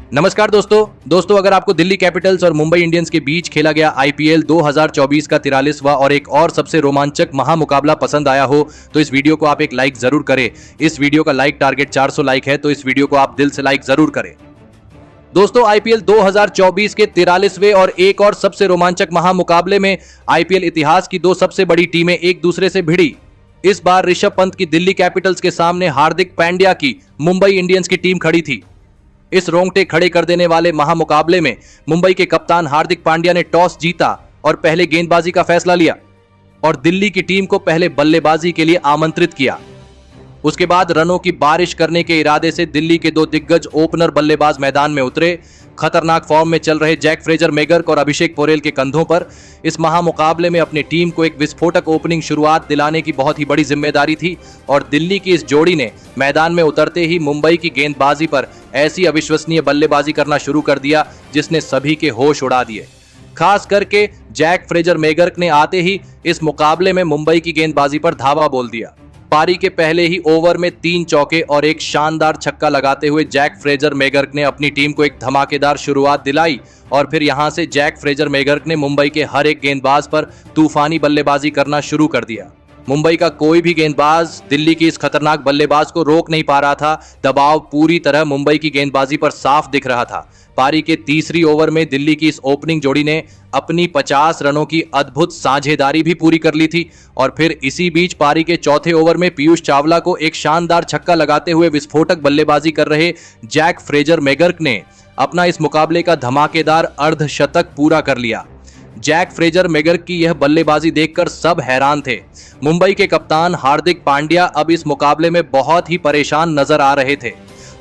नमस्कार दोस्तों अगर आपको दिल्ली कैपिटल्स और मुंबई इंडियंस के बीच खेला गया आईपीएल 2024 का 43वां और एक और सबसे रोमांचक महामुकाबला पसंद आया हो तो इस वीडियो को आप एक लाइक जरूर करें। इस वीडियो का लाइक टारगेट 400 लाइक है तो इस वीडियो को आप दिल से लाइक जरूर करें। दोस्तों आईपीएल 2024 के 43वें और एक और सबसे रोमांचक महामुकाबले में आईपीएल इतिहास की दो सबसे बड़ी टीमें एक दूसरे से भिड़ी। इस बार ऋषभ पंत की दिल्ली कैपिटल्स के सामने हार्दिक पांड्या की मुंबई इंडियंस की टीम खड़ी थी। इस रोंगटे खड़े कर देने वाले महामुकाबले में मुंबई के कप्तान हार्दिक पांड्या ने टॉस जीता और पहले गेंदबाजी का फैसला लिया और दिल्ली की टीम को पहले बल्लेबाजी के लिए आमंत्रित किया। उसके बाद रनों की बारिश करने के इरादे से दिल्ली के दो दिग्गज ओपनर बल्लेबाज मैदान में उतरे। खतरनाक फॉर्म में चल रहे जैक फ्रेजर मैगर्क और अभिषेक पोरेल के कंधों पर इस महामुकाबले में अपनी टीम को एक विस्फोटक ओपनिंग शुरुआत दिलाने की बहुत ही बड़ी जिम्मेदारी थी और दिल्ली की इस जोड़ी ने मैदान में उतरते ही मुंबई की गेंदबाजी पर ऐसी अविश्वसनीय बल्लेबाजी करना शुरू कर दिया जिसने सभी के होश उड़ा दिए। खास करके जैक फ्रेजर मैगर्क ने आते ही इस मुकाबले में मुंबई की गेंदबाजी पर धावा बोल दिया। पारी के पहले ही ओवर में 3 चौके और एक शानदार छक्का लगाते हुए जैक फ्रेजर मैगर्क ने अपनी टीम को एक धमाकेदार शुरुआत दिलाई और फिर यहां से जैक फ्रेजर मैगर्क ने मुंबई के हर एक गेंदबाज पर तूफानी बल्लेबाजी करना शुरू कर दिया। मुंबई का कोई भी गेंदबाज दिल्ली की इस खतरनाक बल्लेबाज को रोक नहीं पा रहा था। दबाव पूरी तरह मुंबई की गेंदबाजी पर साफ दिख रहा था। पारी के तीसरी ओवर में दिल्ली की इस ओपनिंग जोड़ी ने अपनी 50 रनों की अद्भुत साझेदारी भी पूरी कर ली थी और फिर इसी बीच पारी के चौथे ओवर में पीयूष चावला को एक शानदार छक्का लगाते हुए विस्फोटक बल्लेबाजी कर रहे जैक फ्रेजर मैगर्क ने अपना इस मुकाबले का धमाकेदार अर्धशतक पूरा कर लिया। जैक फ्रेजर मैगर्क की यह बल्लेबाजी देखकर सब हैरान थे। मुंबई के कप्तान हार्दिक पांड्या अब इस मुकाबले में बहुत ही परेशान नजर आ रहे थे।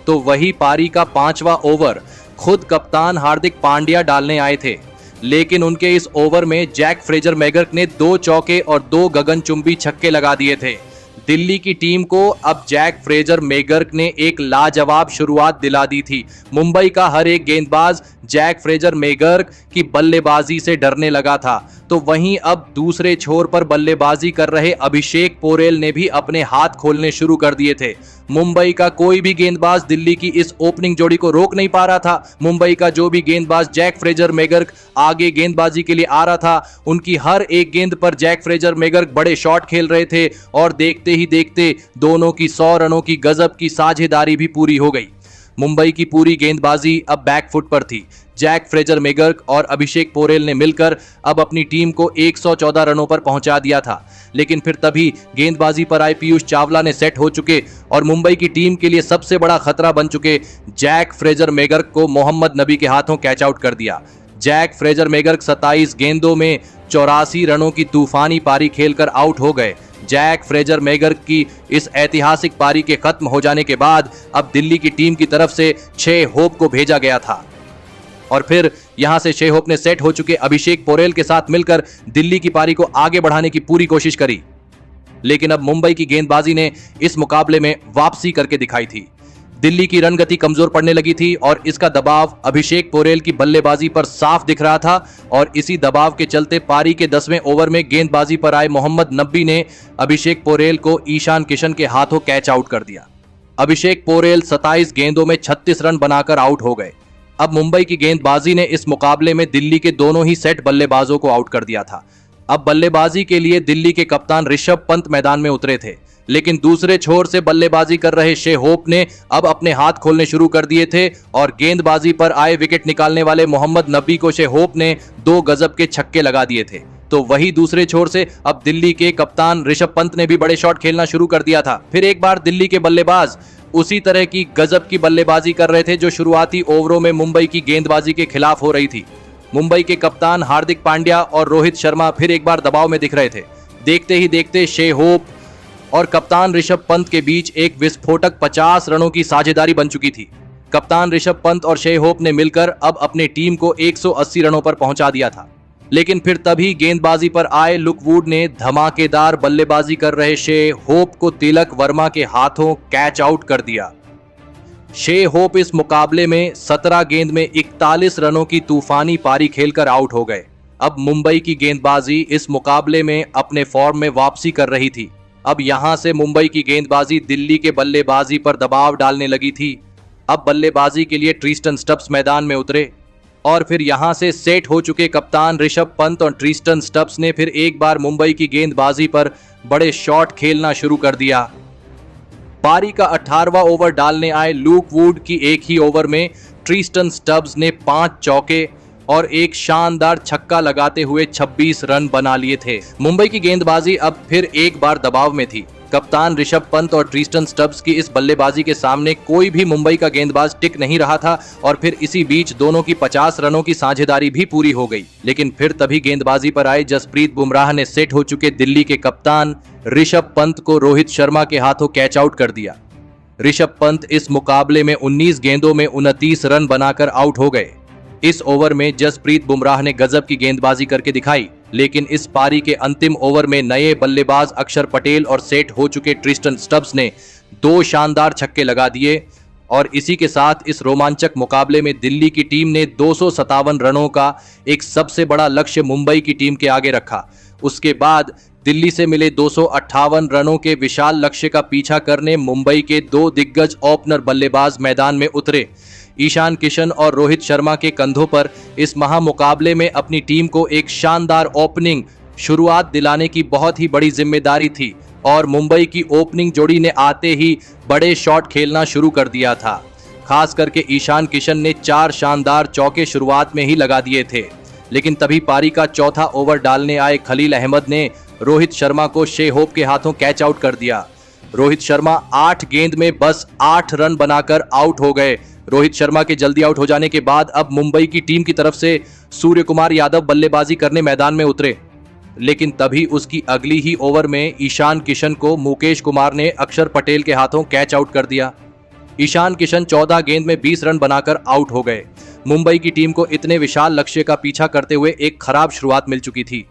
तो वही पारी का 5वां ओवर खुद कप्तान हार्दिक पांड्या डालने आए थे, लेकिन उनके इस ओवर में जैक फ्रेजर मैगर्क ने 2 चौके और 2 गगनचुंबी छक्के लगा दिए थे। दिल्ली की टीम को अब जैक फ्रेजर मैगर्क ने एक लाजवाब शुरुआत दिला दी थी। मुंबई का हर एक गेंदबाज जैक फ्रेजर मैगर्क की बल्लेबाजी से डरने लगा था। तो वहीं अब दूसरे छोर पर बल्लेबाजी कर रहे अभिषेक पोरेल ने भी अपने हाथ खोलने शुरू कर दिए थे। मुंबई का कोई भी गेंदबाज दिल्ली की इस ओपनिंग जोड़ी को रोक नहीं पा रहा था। मुंबई का जो भी गेंदबाज जैक फ्रेजर मैगर्क आगे गेंदबाजी के लिए आ रहा था, उनकी हर एक गेंद पर जैक फ्रेजर मैगर्क बड़े शॉट खेल रहे थे और देखते ही देखते दोनों की 100 रनों की गजब की साझेदारी भी पूरी हो गई। मुंबई की पूरी गेंदबाजी अब बैकफुट पर थी। जैक फ्रेजर मैगर्क और अभिषेक पोरेल ने मिलकर अब अपनी टीम को 114 रनों पर पहुंचा दिया था, लेकिन फिर तभी गेंदबाजी पर आए पीयूष चावला ने सेट हो चुके और मुंबई की टीम के लिए सबसे बड़ा खतरा बन चुके जैक फ्रेजर मैगर्क को मोहम्मद नबी के हाथों कैच आउट कर दिया। जैक फ्रेजर मैगर्क 27 गेंदों में 84 रनों की तूफानी पारी खेलकर आउट हो गए। जैक फ्रेजर मैगर्क की इस ऐतिहासिक पारी के खत्म हो जाने के बाद अब दिल्ली की टीम की तरफ से शे होप को भेजा गया था और फिर यहां से शे होप ने सेट हो चुके अभिषेक पोरेल के साथ मिलकर दिल्ली की पारी को आगे बढ़ाने की पूरी कोशिश करी, लेकिन अब मुंबई की गेंदबाजी ने इस मुकाबले में वापसी करके दिखाई थी। दिल्ली की रन गति कमजोर पड़ने लगी थी और इसका दबाव अभिषेक पोरेल की बल्लेबाजी पर साफ दिख रहा था और इसी दबाव के चलते पारी के 10वें ओवर में गेंदबाजी पर आए मोहम्मद नबी ने अभिषेक पोरेल को ईशान किशन के हाथों कैच आउट कर दिया। अभिषेक पोरेल 27 गेंदों में 36 रन बनाकर आउट हो गए। अब मुंबई की गेंदबाजी ने इस मुकाबले में दिल्ली के दोनों ही सेट बल्लेबाजों को आउट कर दिया था। अब बल्लेबाजी के लिए दिल्ली के कप्तान ऋषभ पंत मैदान में उतरे थे, लेकिन दूसरे छोर से बल्लेबाजी कर रहे शे होप ने अब अपने हाथ खोलने शुरू कर दिए थे और गेंदबाजी पर आए विकेट निकालने वाले मोहम्मद नबी को शे होप ने 2 गजब के छक्के लगा दिए थे। तो वही दूसरे छोर से अब दिल्ली के कप्तान ऋषभ पंत ने भी बड़े शॉट खेलना शुरू कर दिया था। फिर एक बार दिल्ली के बल्लेबाज उसी तरह की गजब की बल्लेबाजी कर रहे थे जो शुरुआती ओवरों में मुंबई की गेंदबाजी के खिलाफ हो रही थी। मुंबई के कप्तान हार्दिक पांड्या और रोहित शर्मा फिर एक बार दबाव में दिख रहे थे। देखते ही देखते शे होप और कप्तान ऋषभ पंत के बीच एक विस्फोटक 50 रनों की साझेदारी बन चुकी थी। कप्तान ऋषभ पंत और शे होप ने मिलकर अब अपनी टीम को 180 रनों पर पहुंचा दिया था, लेकिन फिर तभी गेंदबाजी पर आए लुक वुड ने धमाकेदार बल्लेबाजी कर रहे शे होप को तिलक वर्मा के हाथों कैच आउट कर दिया। शे होप इस मुकाबले में 17 गेंद में 41 रनों की तूफानी पारी खेलकर आउट हो गए। अब मुंबई की गेंदबाजी इस मुकाबले में अपने फॉर्म में वापसी कर रही थी। अब यहां से मुंबई की गेंदबाजी दिल्ली के बल्लेबाजी पर दबाव डालने लगी थी अब बल्लेबाजी के लिए ट्रिस्टन स्टब्स मैदान में उतरे और फिर यहां से सेट हो चुके कप्तान ऋषभ पंत और ट्रिस्टन स्टब्स ने फिर एक बार मुंबई की गेंदबाजी पर बड़े शॉट खेलना शुरू कर दिया। पारी का 18वां ओवर डालने आए लूक वुड की एक ही ओवर में ट्रिस्टन स्टब्स ने 5 चौके और एक शानदार छक्का लगाते हुए 26 रन बना लिए थे। मुंबई की गेंदबाजी अब फिर एक बार दबाव में थी। कप्तान ऋषभ पंत और ट्रिस्टन स्टब्स की इस बल्लेबाजी के सामने कोई भी मुंबई का गेंदबाज टिक नहीं रहा था और फिर इसी बीच दोनों की 50 रनों की साझेदारी भी पूरी हो गई। लेकिन फिर तभी गेंदबाजी पर आए जसप्रीत बुमराह ने सेट हो चुके दिल्ली के कप्तान ऋषभ पंत को रोहित शर्मा के हाथों कैच आउट कर दिया। ऋषभ पंत इस मुकाबले में 19 गेंदों में 29 रन बनाकर आउट हो गए। इस ओवर में जसप्रीत बुमराह ने गजब की गेंदबाजी करके दिखाई, लेकिन इस पारी के अंतिम ओवर में नए बल्लेबाज अक्षर पटेल और सेट हो चुके ट्रिस्टन स्टब्स ने 2 शानदार छक्के लगा दिए और इसी के साथ इस रोमांचक मुकाबले में दिल्ली की टीम ने 257 रनों का एक सबसे बड़ा लक्ष्य मुंबई की टीम के आगे रखा। उसके बाद दिल्ली से मिले 258 रनों के विशाल लक्ष्य का पीछा करने मुंबई के 2 दिग्गज ओपनर बल्लेबाज मैदान में उतरे। ईशान किशन और रोहित शर्मा के कंधों पर इस महामुकाबले में अपनी टीम को एक शानदार ओपनिंग शुरुआत दिलाने की बहुत ही बड़ी जिम्मेदारी थी और मुंबई की ओपनिंग जोड़ी ने आते ही बड़े शॉट खेलना शुरू कर दिया था। खास करके ईशान किशन ने 4 शानदार चौके शुरुआत में ही लगा दिए थे, लेकिन तभी पारी का चौथा ओवर डालने आए खलील अहमद ने रोहित शर्मा को शे होप के हाथों कैच आउट कर दिया। रोहित शर्मा 8 गेंद में बस 8 रन बनाकर आउट हो गए। रोहित शर्मा के जल्दी आउट हो जाने के बाद अब मुंबई की टीम की तरफ से सूर्य कुमार यादव बल्लेबाजी करने मैदान में उतरे, लेकिन तभी उसकी अगली ही ओवर में ईशान किशन को मुकेश कुमार ने अक्षर पटेल के हाथों कैच आउट कर दिया। ईशान किशन 14 गेंद में 20 रन बनाकर आउट हो गए। मुंबई की टीम को इतने विशाल लक्ष्य का पीछा करते हुए एक खराब शुरुआत मिल चुकी थी।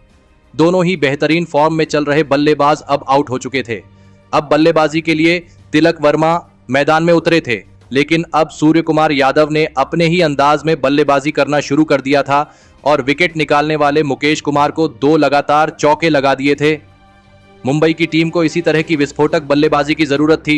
दोनों ही बेहतरीन फॉर्म में चल रहे बल्लेबाज अब आउट हो चुके थे। अब बल्लेबाजी के लिए तिलक वर्मा मैदान में उतरे थे, लेकिन अब सूर्य कुमार यादव ने अपने ही अंदाज में बल्लेबाजी करना शुरू कर दिया था और विकेट निकालने वाले मुकेश कुमार को 2 लगातार चौके लगा दिए थे। मुंबई की टीम को इसी तरह की विस्फोटक बल्लेबाजी की जरूरत थी,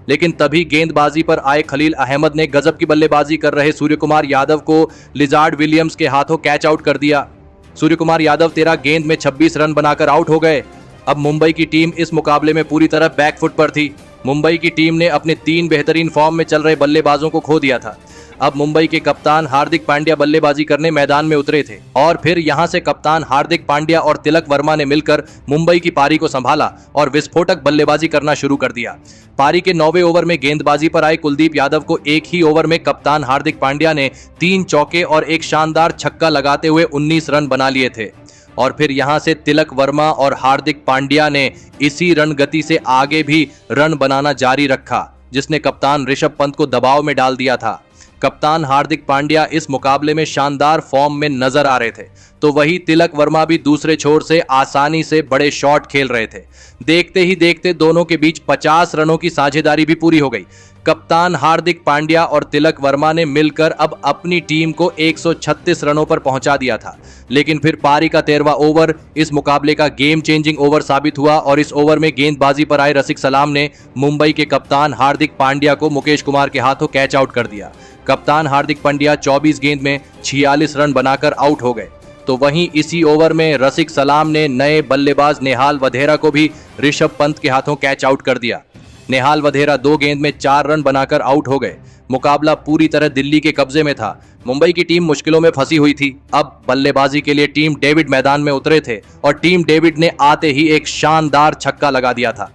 लेकिन तभी गेंदबाजी पर आए खलील अहमद ने गजब की बल्लेबाजी कर रहे सूर्य कुमार यादव को लिजार्ड विलियम्स के हाथों कैच आउट कर दिया। सूर्य कुमार यादव 13 गेंद में 26 रन बनाकर आउट हो गए। अब मुंबई की टीम इस मुकाबले में पूरी तरह बैकफुट पर थी। मुंबई की टीम ने अपने 3 बेहतरीन फॉर्म में चल रहे बल्लेबाजों को खो दिया था। अब मुंबई के कप्तान हार्दिक पांड्या बल्लेबाजी करने मैदान में उतरे थे और फिर यहां से कप्तान हार्दिक पांड्या और तिलक वर्मा ने मिलकर मुंबई की पारी को संभाला और विस्फोटक बल्लेबाजी करना शुरू कर दिया। पारी के 9वें ओवर में गेंदबाजी पर आए कुलदीप यादव को एक ही ओवर में कप्तान हार्दिक पांड्या ने 3 चौके और एक शानदार छक्का लगाते हुए 19 रन बना लिए थे और फिर यहां से तिलक वर्मा और हार्दिक पांड्या ने इसी रन गति से आगे भी रन बनाना जारी रखा, जिसने कप्तान ऋषभ पंत को दबाव में डाल दिया था। कप्तान हार्दिक पांड्या इस मुकाबले में शानदार फॉर्म में नजर आ रहे थे, तो वही तिलक वर्मा भी दूसरे छोर से आसानी से बड़े शॉट खेल रहे थे। देखते ही देखते दोनों के बीच 50 रनों की साझेदारी भी पूरी हो गई। कप्तान हार्दिक पांड्या और तिलक वर्मा ने मिलकर अब अपनी टीम को 136 रनों पर पहुंचा दिया था, लेकिन फिर पारी का 13वां ओवर इस मुकाबले का गेम चेंजिंग ओवर साबित हुआ और इस ओवर में गेंदबाजी पर आए रसिक सलाम ने मुंबई के कप्तान हार्दिक पांड्या को मुकेश कुमार के हाथों कैच आउट कर दिया। कप्तान हार्दिक पांड्या 24 गेंद में 46 रन बनाकर आउट हो गए, तो वहीं इसी ओवर में रसिक सलाम ने नए बल्लेबाज नेहाल वधेरा को भी ऋषभ पंत के हाथों कैच आउट कर दिया। नेहाल वधेरा 2 गेंद में 4 रन बनाकर आउट हो गए। मुकाबला पूरी तरह दिल्ली के कब्जे में था। मुंबई की टीम मुश्किलों में फंसी हुई थी। अब बल्लेबाजी के लिए टीम डेविड मैदान में उतरे थे और टीम डेविड ने आते ही एक शानदार छक्का लगा दिया था।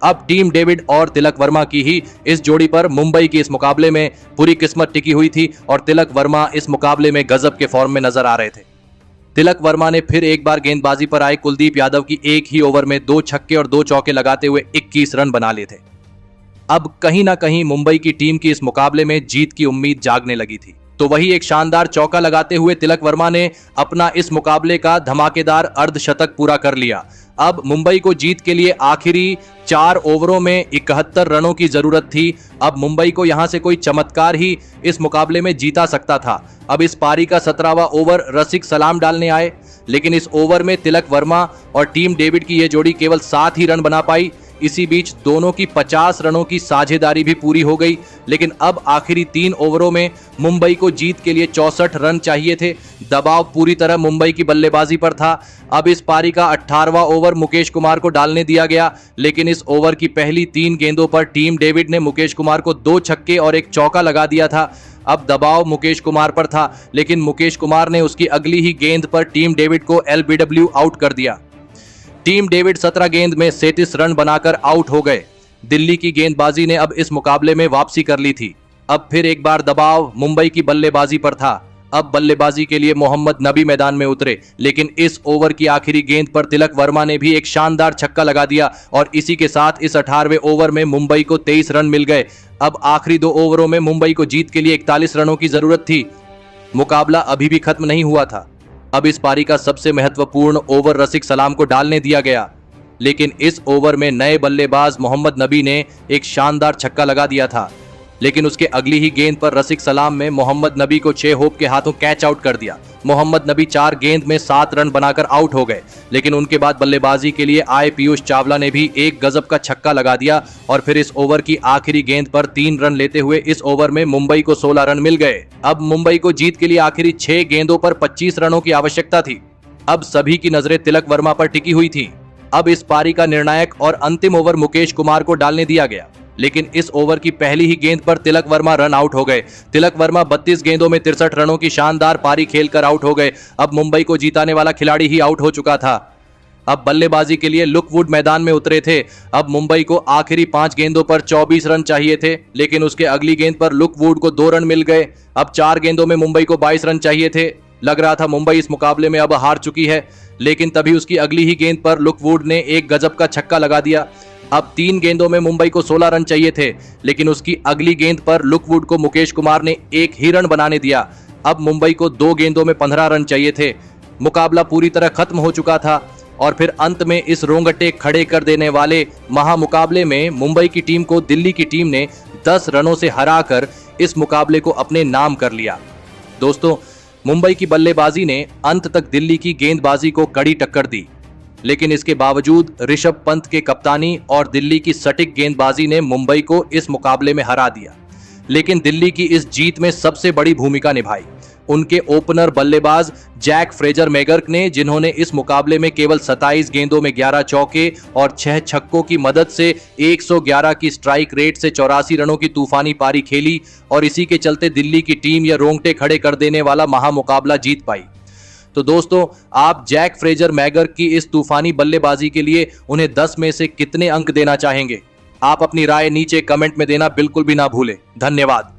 अब टीम डेविड और तिलक वर्मा की ही इस जोड़ी पर मुंबई की इस मुकाबले में पूरी किस्मत टिकी हुई थी और तिलक वर्मा इस मुकाबले में गजब के फॉर्म में नजर आ रहे थे। तिलक वर्मा ने फिर एक बार गेंदबाजी पर आए कुलदीप यादव की एक ही ओवर में 2 छक्के और 2 चौके लगाते हुए 21 रन बना लिए थे। अब कहीं ना कहीं मुंबई की टीम की इस मुकाबले में जीत की उम्मीद जागने लगी थी, तो वही एक शानदार चौका लगाते हुए तिलक वर्मा ने अपना इस मुकाबले का धमाकेदार अर्धशतक पूरा कर लिया। अब मुंबई को जीत के लिए आखिरी 4 ओवरों में 71 रनों की जरूरत थी। अब मुंबई को यहां से कोई चमत्कार ही इस मुकाबले में जीता सकता था। अब इस पारी का 17वां ओवर रसिक सलाम डालने आए, लेकिन इस ओवर में तिलक वर्मा और टीम डेविड की यह जोड़ी केवल 7 ही रन बना पाई। इसी बीच दोनों की 50 रनों की साझेदारी भी पूरी हो गई, लेकिन अब आखिरी 3 ओवरों में मुंबई को जीत के लिए 64 रन चाहिए थे। दबाव पूरी तरह मुंबई की बल्लेबाजी पर था। अब इस पारी का 18वां ओवर मुकेश कुमार को डालने दिया गया, लेकिन इस ओवर की पहली 3 गेंदों पर टीम डेविड ने मुकेश कुमार को 2 छक्के और 1 चौका लगा दिया था। अब दबाव मुकेश कुमार पर था, लेकिन मुकेश कुमार ने उसकी अगली ही गेंद पर टीम डेविड को एलबीडब्ल्यू आउट कर दिया। टीम डेविड 17 गेंद में 37 रन बनाकर आउट हो गए। दिल्ली की गेंदबाजी ने अब इस मुकाबले में वापसी कर ली थी। अब फिर एक बार दबाव मुंबई की बल्लेबाजी पर था। अब बल्लेबाजी के लिए मोहम्मद नबी मैदान में उतरे, लेकिन इस ओवर की आखिरी गेंद पर तिलक वर्मा ने भी एक शानदार छक्का लगा दिया और इसी के साथ इस 18वें ओवर में मुंबई को 23 रन मिल गए। अब आखिरी 2 ओवरों में मुंबई को जीत के लिए 41 रनों की जरूरत थी। मुकाबला अभी भी खत्म नहीं हुआ था। अब इस पारी का सबसे महत्वपूर्ण ओवर रसिक सलाम को डालने दिया गया, लेकिन इस ओवर में नए बल्लेबाज मोहम्मद नबी ने एक शानदार छक्का लगा दिया था, लेकिन उसके अगली ही गेंद पर रसिक सलाम में मोहम्मद नबी को 6 होप के हाथों कैच आउट कर दिया। मोहम्मद नबी 4 गेंद में 7 रन बनाकर आउट हो गए, लेकिन उनके बाद बल्लेबाजी के लिए आए पीयूष चावला ने भी एक गजब का छक्का लगा दिया और फिर इस ओवर की आखिरी गेंद पर 3 रन लेते हुए इस ओवर में मुंबई को 16 रन मिल गए। अब मुंबई को जीत के लिए आखिरी 6 गेंदों पर 25 रनों की आवश्यकता थी। अब सभी की नजरें तिलक वर्मा पर टिकी हुई थी। अब इस पारी का निर्णायक और अंतिम ओवर मुकेश कुमार को डालने दिया गया, लेकिन इस ओवर की पहली ही गेंद पर तिलक वर्मा रन आउट हो गए। तिलक वर्मा 32 गेंदों में 63 रनों की शानदार पारी खेलकर आउट हो गए। अब मुंबई को जिताने वाला खिलाड़ी ही आउट हो चुका था। अब बल्लेबाजी के लिए लुक वुड मैदान में उतरे थे। अब मुंबई को आखिरी 5 गेंदों पर 24 रन चाहिए थे, लेकिन उसके अगली गेंद पर लुक वुड को 2 रन मिल गए। अब 4 गेंदों में मुंबई को 22 रन चाहिए थे। लग रहा था मुंबई इस मुकाबले में अब हार चुकी है, लेकिन तभी उसकी अगली ही गेंद पर लुक वुड ने एक गजब का छक्का लगा दिया। अब 3 गेंदों में मुंबई को 16 रन चाहिए थे, लेकिन उसकी अगली गेंद पर लुक वुड को मुकेश कुमार ने एक ही रन बनाने दिया। अब मुंबई को 2 गेंदों में 15 रन चाहिए थे। मुकाबला पूरी तरह खत्म हो चुका था और फिर अंत में इस रोंगटे खड़े कर देने वाले महामुकाबले में मुंबई की टीम को दिल्ली की टीम ने 10 रनों से हराकर इस मुकाबले को अपने नाम कर लिया। दोस्तों, मुंबई की बल्लेबाजी ने अंत तक दिल्ली की गेंदबाजी को कड़ी टक्कर दी, लेकिन इसके बावजूद ऋषभ पंत के कप्तानी और दिल्ली की सटीक गेंदबाजी ने मुंबई को इस मुकाबले में हरा दिया। लेकिन दिल्ली की इस जीत में सबसे बड़ी भूमिका निभाई उनके ओपनर बल्लेबाज जैक फ्रेजर मैगर्क ने, जिन्होंने इस मुकाबले में केवल 27 गेंदों में 11 चौके और 6 छक्कों की मदद से 111 की स्ट्राइक रेट से 84 रनों की तूफानी पारी खेली और इसी के चलते दिल्ली की टीम यह रोंगटे खड़े कर देने वाला महामुकाबला जीत पाई। तो दोस्तों, आप जैक फ्रेजर मैगर्क की इस तूफानी बल्लेबाजी के लिए उन्हें 10 में से कितने अंक देना चाहेंगे? आप अपनी राय नीचे कमेंट में देना बिल्कुल भी ना भूलें। धन्यवाद।